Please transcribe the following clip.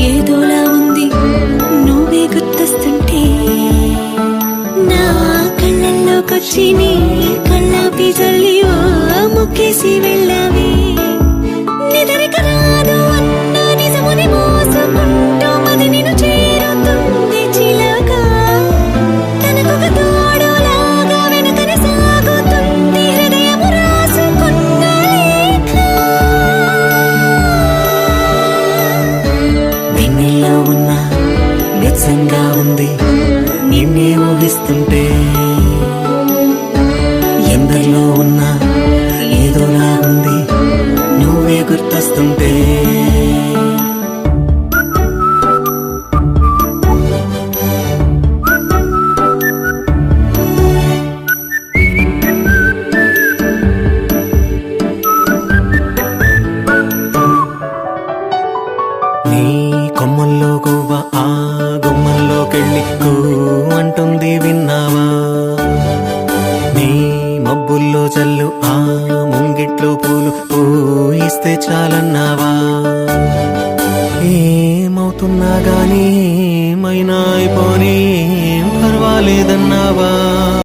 ఏదోలా ఉంది నువ్వే గుర్తొస్తుంటే నా కళ్ళల్లోకొచ్చి నీ కళ్ళాపి జల్లి ఓ ముక్కేసి వెళ్ళావే నిదరిక రాదు అన్న నిజముని మోసుకుంటూ మది నిన్ను చేరుతుంది చిలక తనకొక తోడులాగా వెనకనే సాగుతుంది హృదయము రాసుకున్న లేఖ వెన్నెల్లో ఉన్న వెచ్చంగా ఉంది నిన్నే ఊహిస్తుంటే ఎందరిలో ఉన్నా ఏదోలాగుంది నువ్వే గుర్తొస్తుంటే నీ కొమ్మల్లో గువ్వ ఆ గుమ్మల్లోకెళ్ళి అంటుంది విన్నావా నీ మబ్బుల్లో చల్లు ఆ ముంగిట్లో పూలు పూయిస్తే చాలన్నావా ఏమవుతున్నా గానీ ఏమైనా అయిపోనీ పర్వాలేదన్నావా